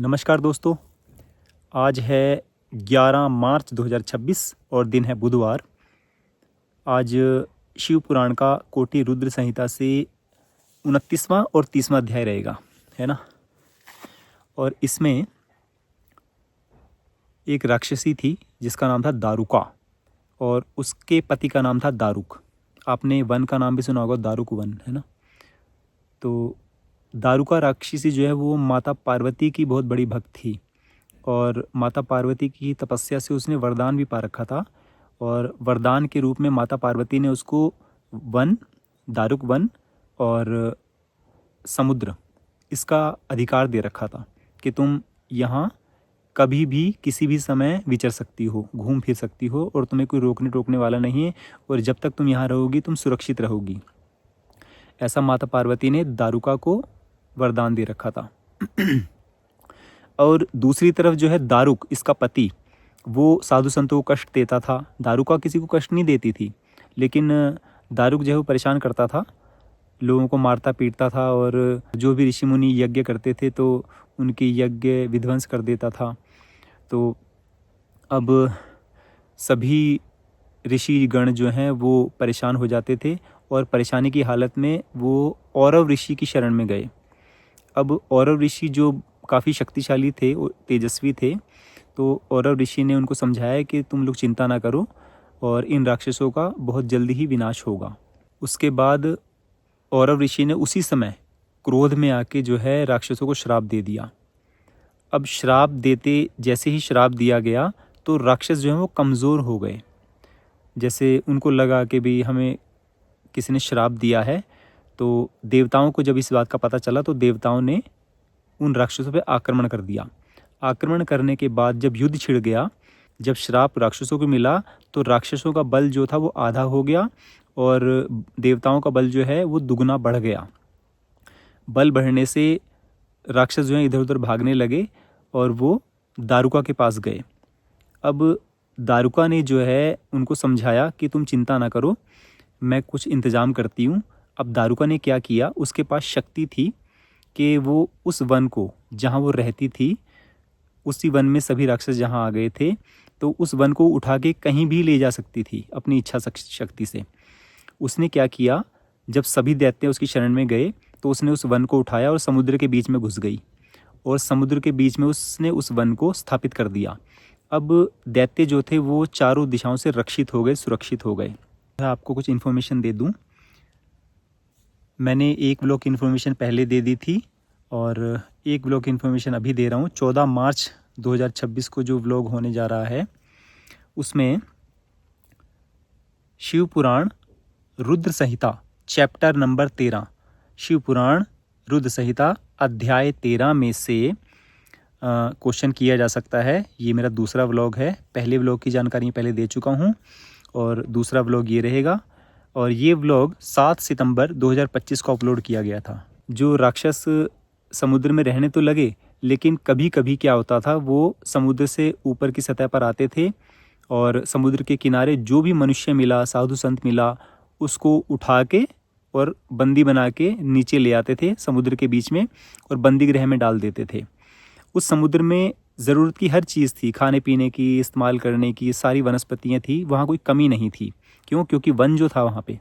नमस्कार दोस्तों। आज है 11 मार्च 2026 और दिन है बुधवार। आज शिव पुराण का कोटि रुद्र संहिता से 29वां और 30वां अध्याय रहेगा, है ना। और इसमें एक राक्षसी थी जिसका नाम था दारुका और उसके पति का नाम था दारुक। आपने वन का नाम भी सुना होगा, दारुक वन, है ना। तो दारुका राक्षसी जो है वो माता पार्वती की बहुत बड़ी भक्त थी और माता पार्वती की तपस्या से उसने वरदान भी पा रखा था। और वरदान के रूप में माता पार्वती ने उसको वन, दारुक वन और समुद्र, इसका अधिकार दे रखा था कि तुम यहाँ कभी भी किसी भी समय विचर सकती हो, घूम फिर सकती हो और तुम्हें कोई रोकने टोकने वाला नहीं है और जब तक तुम यहाँ रहोगी तुम सुरक्षित रहोगी। ऐसा माता पार्वती ने दारुका को वरदान दे रखा था। और दूसरी तरफ जो है दारुक, इसका पति, वो साधु संतों को कष्ट देता था। दारुका किसी को कष्ट नहीं देती थी, लेकिन दारुक जो है वो परेशान करता था, लोगों को मारता पीटता था और जो भी ऋषि मुनि यज्ञ करते थे तो उनकी यज्ञ विध्वंस कर देता था। तो अब सभी ऋषि गण जो हैं वो परेशान हो जाते थे और परेशानी की हालत में वो औरव ऋषि की शरण में गए। अब औरव ऋषि जो काफ़ी शक्तिशाली थे, तेजस्वी थे, तो औरव ऋषि ने उनको समझाया कि तुम लोग चिंता ना करो और इन राक्षसों का बहुत जल्दी ही विनाश होगा। उसके बाद औरव ऋषि ने उसी समय क्रोध में आके जो है राक्षसों को श्राप दे दिया। अब श्राप देते, जैसे ही श्राप दिया गया तो राक्षस जो हैं वो कमज़ोर हो गए। जैसे उनको लगा कि भी हमें किसी ने श्राप दिया है, तो देवताओं को जब इस बात का पता चला तो देवताओं ने उन राक्षसों पे आक्रमण कर दिया। आक्रमण करने के बाद जब युद्ध छिड़ गया, जब श्राप राक्षसों को मिला तो राक्षसों का बल जो था वो आधा हो गया और देवताओं का बल जो है वो दुगना बढ़ गया। बल बढ़ने से राक्षस जो है इधर उधर भागने लगे और वो दारुका के पास गए। अब दारुका ने जो है उनको समझाया कि तुम चिंता ना करो, मैं कुछ इंतज़ाम करती हूँ। अब दारुका ने क्या किया, उसके पास शक्ति थी कि वो उस वन को, जहाँ वो रहती थी, उसी वन में सभी राक्षस जहाँ आ गए थे, तो उस वन को उठा के कहीं भी ले जा सकती थी अपनी इच्छा शक्ति से। उसने क्या किया, जब सभी दैत्य उसकी शरण में गए तो उसने उस वन को उठाया और समुद्र के बीच में घुस गई और समुद्र के बीच में उसने उस वन को स्थापित कर दिया। अब दैत्य जो थे वो चारों दिशाओं से रक्षित हो गए, सुरक्षित हो गए। आपको कुछ इन्फॉर्मेशन दे दूँ, मैंने एक ब्लॉक इन्फॉर्मेशन पहले दे दी थी और एक ब्लॉक इन्फॉर्मेशन अभी दे रहा हूँ। 14 मार्च 2026 को जो व्लॉग होने जा रहा है उसमें शिव पुराण रुद्र संहिता चैप्टर नंबर 13, शिव पुराण रुद्र संहिता अध्याय 13 में से क्वेश्चन किया जा सकता है। ये मेरा दूसरा व्लॉग है। पहले व्लॉग की जानकारी पहले दे चुका हूँ और दूसरा व्लॉग ये रहेगा। और ये व्लॉग 7 सितंबर 2025 को अपलोड किया गया था। जो राक्षस समुद्र में रहने तो लगे, लेकिन कभी कभी क्या होता था, वो समुद्र से ऊपर की सतह पर आते थे और समुद्र के किनारे जो भी मनुष्य मिला, साधु संत मिला, उसको उठा के और बंदी बना के नीचे ले आते थे समुद्र के बीच में और बंदी गृह में डाल देते थे। उस समुद्र में ज़रूरत की हर चीज़ थी, खाने पीने की, इस्तेमाल करने की, सारी वनस्पतियाँ थी, वहाँ कोई कमी नहीं थी। क्यों? क्योंकि वन जो था वहाँ पे।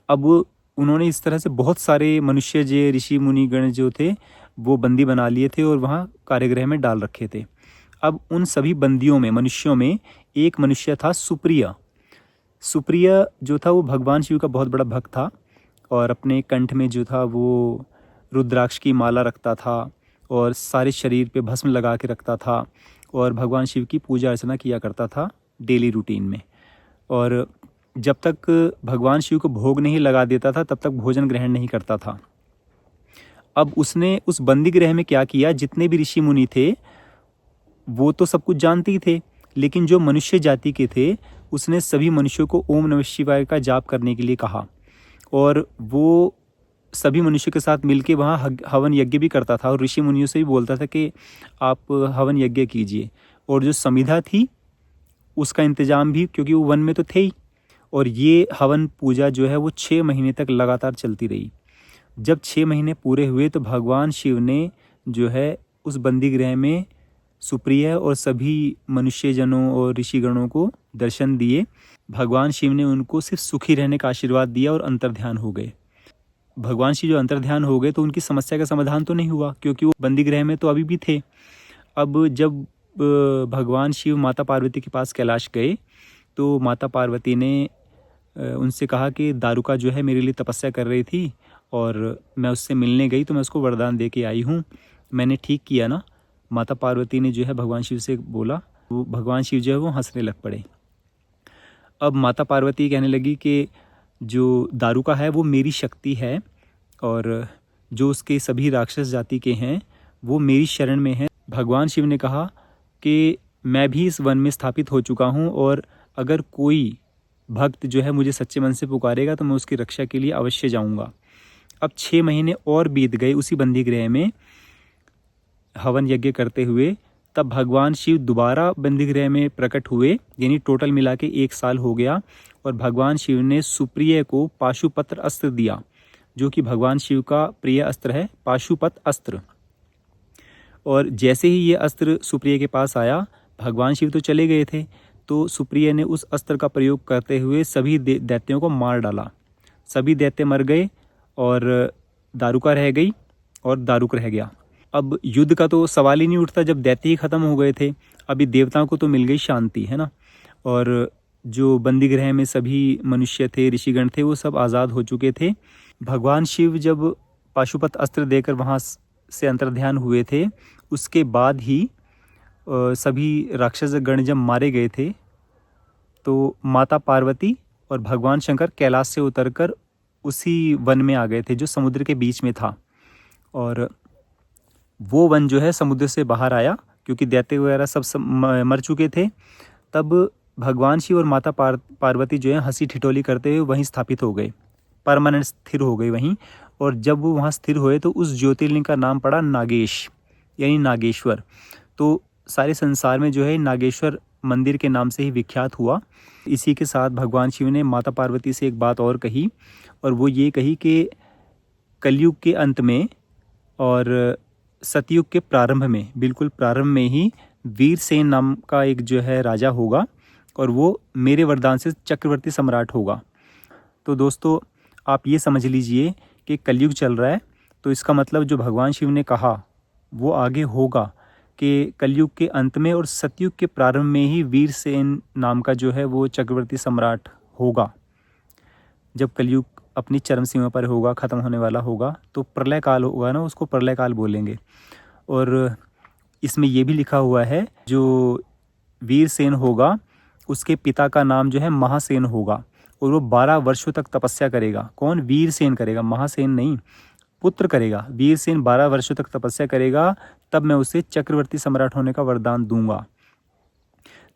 अब उन्होंने इस तरह से बहुत सारे मनुष्य, जो ऋषि मुनि गण जो थे, वो बंदी बना लिए थे और वहाँ कारागृह में डाल रखे थे। अब उन सभी बंदियों में, मनुष्यों में, एक मनुष्य था सुप्रिय। सुप्रिय जो था वो भगवान शिव का बहुत बड़ा भक्त था और अपने कंठ में जो था वो रुद्राक्ष की माला रखता था और सारे शरीर पे भस्म लगा के रखता था और भगवान शिव की पूजा अर्चना किया करता था डेली रूटीन में। और जब तक भगवान शिव को भोग नहीं लगा देता था तब तक भोजन ग्रहण नहीं करता था। अब उसने उस बंदी गृह में क्या किया, जितने भी ऋषि मुनि थे वो तो सब कुछ जानते ही थे, लेकिन जो मनुष्य जाति के थे उसने सभी मनुष्यों को ओम नमः शिवाय का जाप करने के लिए कहा और वो सभी मनुष्य के साथ मिलके वहाँ हवन यज्ञ भी करता था और ऋषि मुनियों से भी बोलता था कि आप हवन यज्ञ कीजिए। और जो समिधा थी उसका इंतजाम भी, क्योंकि वो वन में तो थे ही, और ये हवन पूजा जो है वो 6 महीने तक लगातार चलती रही। जब 6 महीने पूरे हुए तो भगवान शिव ने जो है उस बंदीगृह में सुप्रिया और सभी मनुष्यजनों और ऋषिगणों को दर्शन दिए। भगवान शिव ने उनको सिर्फ सुखी रहने का आशीर्वाद दिया और अंतर्ध्यान हो गए। भगवान शिव जो अंतर्ध्यान हो गए तो उनकी समस्या का समाधान तो नहीं हुआ, क्योंकि वो बंदीगृह में तो अभी भी थे। अब जब भगवान शिव माता पार्वती के पास कैलाश गए तो माता पार्वती ने उनसे कहा कि दारुका जो है मेरे लिए तपस्या कर रही थी और मैं उससे मिलने गई तो मैं उसको वरदान दे के आई हूँ, मैंने ठीक किया ना। माता पार्वती ने जो है भगवान शिव से बोला। वो भगवान शिव जो है वो हंसने लग पड़े। अब माता पार्वती कहने लगी कि जो दारुका है वो मेरी शक्ति है और जो उसके सभी राक्षस जाति के हैं वो मेरी शरण में है। भगवान शिव ने कहा कि मैं भी इस वन में स्थापित हो चुका हूँ और अगर कोई भक्त जो है मुझे सच्चे मन से पुकारेगा तो मैं उसकी रक्षा के लिए अवश्य जाऊँगा। अब 6 महीने और बीत गए उसी बंदीगृह में हवन यज्ञ करते हुए। तब भगवान शिव दोबारा बंदीगृह में प्रकट हुए, यानी टोटल मिला के 1 साल हो गया। और भगवान शिव ने सुप्रिया को पाशुपत्र अस्त्र दिया, जो कि भगवान शिव का प्रिय अस्त्र है, पाशुपत अस्त्र। और जैसे ही ये अस्त्र सुप्रिया के पास आया, भगवान शिव तो चले गए थे, तो सुप्रिया ने उस अस्त्र का प्रयोग करते हुए सभी दैत्यों को मार डाला। सभी दैत्य मर गए और दारुका रह गई और दारुक रह गया। अब युद्ध का तो सवाल ही नहीं उठता जब दैत्य ही खत्म हो गए थे। अभी देवताओं को तो मिल गई शांति, है ना। और जो बंदीगृह में सभी मनुष्य थे, ऋषिगण थे, वो सब आज़ाद हो चुके थे। भगवान शिव जब पाशुपत अस्त्र देकर वहाँ से अंतर्ध्यान हुए थे, उसके बाद ही सभी राक्षस गण जब मारे गए थे तो माता पार्वती और भगवान शंकर कैलाश से उतरकर उसी वन में आ गए थे जो समुद्र के बीच में था। और वो वन जो है समुद्र से बाहर आया क्योंकि दैत्य वगैरह सब मर चुके थे। तब भगवान शिव और माता पार्वती जो है हंसी ठिठोली करते हुए वहीं स्थापित हो गए, परमानेंट स्थिर हो गए वहीं। और जब वो वहाँ स्थिर हुए तो उस ज्योतिर्लिंग का नाम पड़ा नागेश, यानी नागेश्वर। तो सारे संसार में जो है नागेश्वर मंदिर के नाम से ही विख्यात हुआ। इसी के साथ भगवान शिव ने माता पार्वती से एक बात और कही, और वो ये कही कि कलयुग के अंत में और सतयुग के प्रारंभ में, बिल्कुल प्रारंभ में ही वीरसेन नाम का एक जो है राजा होगा और वो मेरे वरदान से चक्रवर्ती सम्राट होगा। तो दोस्तों आप ये समझ लीजिए कि कलयुग चल रहा है, तो इसका मतलब जो भगवान शिव ने कहा वो आगे होगा कि कलयुग के अंत में और सतयुग के प्रारंभ में ही वीरसेन नाम का जो है वो चक्रवर्ती सम्राट होगा। जब कलयुग अपनी चरम सीमा पर होगा, ख़त्म होने वाला होगा, तो प्रलय काल होगा ना, उसको प्रलय काल बोलेंगे। और इसमें ये भी लिखा हुआ है जो वीरसेन होगा उसके पिता का नाम जो है महासेन होगा और वो 12 वर्षों तक तपस्या करेगा। कौन? वीरसेन करेगा, महासेन नहीं, पुत्र करेगा। वीरसेन 12 वर्षों तक तपस्या करेगा, तब मैं उसे चक्रवर्ती सम्राट होने का वरदान दूंगा।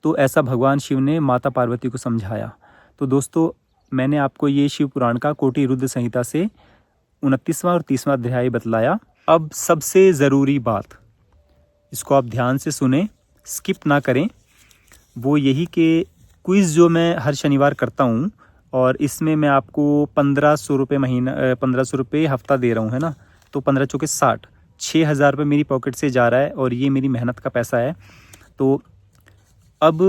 तो ऐसा भगवान शिव ने माता पार्वती को समझाया। तो दोस्तों मैंने आपको ये शिव पुराण का कोटि रुद्र संहिता से 29वां और 30वां अध्याय बतलाया। अब सबसे ज़रूरी बात, इसको आप ध्यान से सुने, स्किप ना करें, वो यही कि क्विज़ जो मैं हर शनिवार करता हूँ और इसमें मैं आपको 1500 रुपये महीना, 1500 रुपये हफ्ता दे रहा हूँ, है ना। तो 15 चौके 60, 6000 रुपये मेरी पॉकेट से जा रहा है और ये मेरी मेहनत का पैसा है। तो अब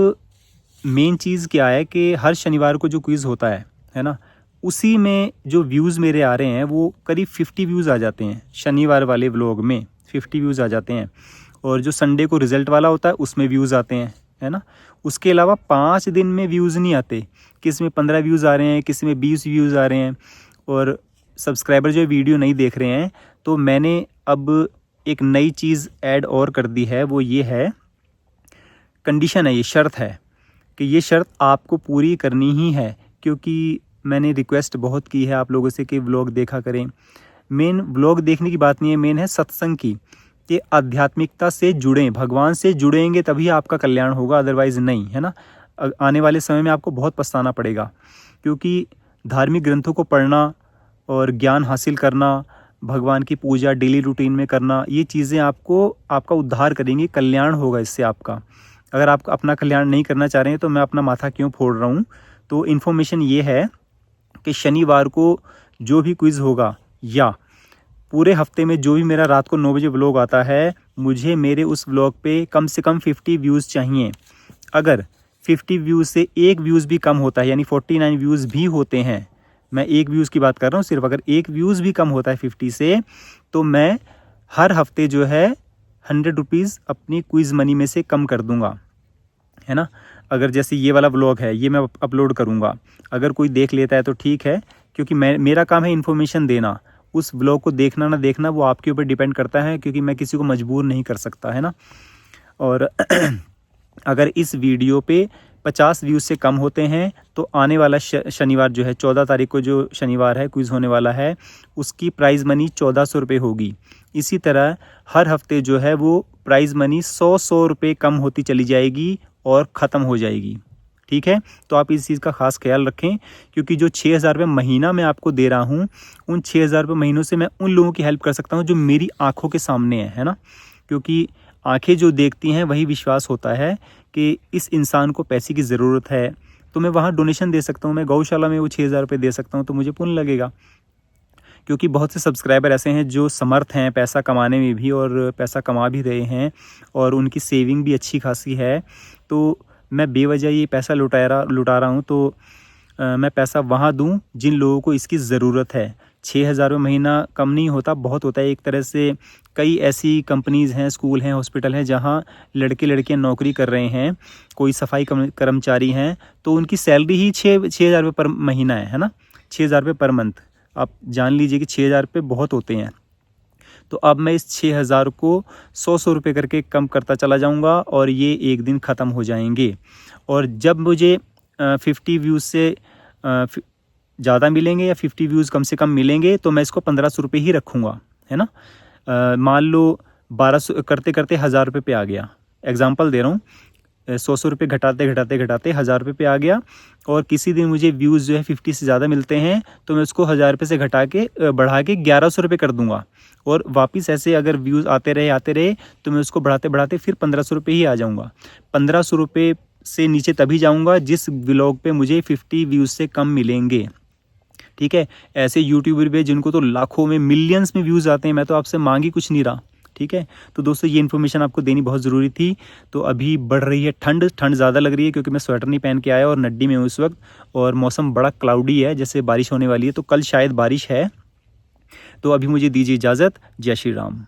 मेन चीज़ क्या है कि हर शनिवार को जो क्विज़ होता है ना, उसी में जो व्यूज़ मेरे आ रहे हैं वो करीब 50 व्यूज़ आ जाते हैं। शनिवार वाले व्लॉग में 50 व्यूज़ आ जाते हैं और जो संडे को रिज़ल्ट वाला होता है उसमें व्यूज़ आते हैं, है ना। उसके अलावा 5 दिन में व्यूज़ नहीं आते, किसी में 15 व्यूज़ आ रहे हैं, किसी में 20 व्यूज़ आ रहे हैं और सब्सक्राइबर जो वीडियो नहीं देख रहे हैं। तो मैंने अब एक नई चीज़ ऐड और कर दी है, वो ये है, कंडीशन है, ये शर्त है कि ये शर्त आपको पूरी करनी ही है, क्योंकि मैंने रिक्वेस्ट बहुत की है आप लोगों से कि व्लॉग देखा करें। मेन व्लॉग देखने की बात नहीं है, मेन है सत्संग की, कि आध्यात्मिकता से जुड़ें, भगवान से जुड़ेंगे तभी आपका कल्याण होगा, अदरवाइज़ नहीं, है ना। आने वाले समय में आपको बहुत पछताना पड़ेगा, क्योंकि धार्मिक ग्रंथों को पढ़ना और ज्ञान हासिल करना, भगवान की पूजा डेली रूटीन में करना, ये चीज़ें आपको आपका उद्धार करेंगी, कल्याण होगा इससे आपका। अगर आप अपना कल्याण नहीं करना चाह रहे हैं तो मैं अपना माथा क्यों फोड़ रहा हूँ। तो इन्फॉर्मेशन ये है कि शनिवार को जो भी क्विज़ होगा या पूरे हफ्ते में जो भी मेरा रात को 9 बजे व्लॉग आता है, मुझे मेरे उस व्लॉग पे कम से कम 50 व्यूज़ चाहिए। अगर 50 व्यूज़ से एक व्यूज़ भी कम होता है, यानी 49 व्यूज़ भी होते हैं, मैं एक व्यूज़ की बात कर रहा हूँ सिर्फ, अगर एक व्यूज़ भी कम होता है 50 से, तो मैं हर हफ्ते जो है 100 रुपीज़ अपनी क्विज़ मनी में से कम कर दूँगा, है ना। अगर जैसे ये वाला व्लॉग है, ये मैं अपलोड करूँगा, अगर कोई देख लेता है तो ठीक है, क्योंकि मेरा काम है इन्फॉर्मेशन देना। उस व्लॉग को देखना ना देखना वो आपके ऊपर डिपेंड करता है, क्योंकि मैं किसी को मजबूर नहीं कर सकता, है ना। और अगर इस वीडियो पे 50 व्यूज़ से कम होते हैं तो आने वाला शनिवार जो है, 14 तारीख को जो शनिवार है क्विज़ होने वाला है, उसकी प्राइज़ मनी 1400 रुपये होगी। इसी तरह हर हफ्ते जो है वो प्राइज़ मनी 100 रुपये कम होती चली जाएगी और ख़त्म हो जाएगी, ठीक है। तो आप इस चीज़ का ख़ास ख्याल रखें, क्योंकि जो 6000 रुपये महीना मैं आपको दे रहा हूँ, उन 6000 रुपये महीनों से मैं उन लोगों की हेल्प कर सकता हूँ जो मेरी आँखों के सामने है ना। क्योंकि आँखें जो देखती हैं वही विश्वास होता है कि इस इंसान को पैसे की ज़रूरत है, तो मैं वहाँ डोनेशन दे सकता हूँ, मैं गौशाला में वो 6000 रुपये दे सकता हूँ, तो मुझे पुण्य लगेगा। क्योंकि बहुत से सब्सक्राइबर ऐसे हैं जो समर्थ हैं पैसा कमाने में भी, और पैसा कमा भी रहे हैं, और उनकी सेविंग भी अच्छी खासी है। तो मैं बेवजह ये पैसा लुटा रहा हूँ, तो मैं पैसा वहाँ दूँ जिन लोगों को इसकी ज़रूरत है। 6000 रुपये महीना कम नहीं होता, बहुत होता है। एक तरह से कई ऐसी कंपनीज़ हैं, स्कूल हैं, हॉस्पिटल हैं, जहाँ लड़के लड़कियाँ नौकरी कर रहे हैं, कोई सफाई कर्मचारी हैं, तो उनकी सैलरी ही 6000 रुपये पर महीना है ना, 6000 रुपये पर मंथ। आप जान लीजिए कि 6000 रुपये बहुत होते हैं। तो अब मैं इस 6000 को 100 रुपये करके कम करता चला जाऊंगा, और ये एक दिन ख़त्म हो जाएंगे। और जब मुझे 50 व्यूज़ से ज़्यादा मिलेंगे या 50 व्यूज़ कम से कम मिलेंगे, तो मैं इसको 1500 रुपये ही रखूँगा, है ना। मान लो 1200 करते करते 1000 रुपये पे आ गया, एग्जांपल दे रहा हूँ। 100 रुपये घटाते 1000 रुपये पे आ गया, और किसी दिन मुझे व्यूज़ जो है 50 से ज़्यादा मिलते हैं, तो मैं उसको 1000 रुपये से बढ़ा के 1100 रुपये कर दूँगा। और वापस ऐसे अगर व्यूज़ आते रहे तो मैं उसको बढ़ाते बढ़ाते फिर 1500 रुपये ही आ जाऊँगा। 1500 रुपये से नीचे तभी जाऊँगा जिस व्लॉग पे मुझे 50 व्यूज़ से कम मिलेंगे, ठीक है। ऐसे यूट्यूबर पे जिनको तो लाखों में, मिलियंस में व्यूज़ आते हैं, मैं तो आपसे मांग ही कुछ नहीं रहा, ठीक है। तो दोस्तों ये इन्फॉर्मेशन आपको देनी बहुत ज़रूरी थी। तो अभी बढ़ रही है ठंड ज़्यादा लग रही है, क्योंकि मैं स्वेटर नहीं पहन के आया और नड्डी में हूँ इस वक्त, और मौसम बड़ा क्लाउडी है, जैसे बारिश होने वाली है, तो कल शायद बारिश है। तो अभी मुझे दीजिए इजाज़त। जय श्री राम।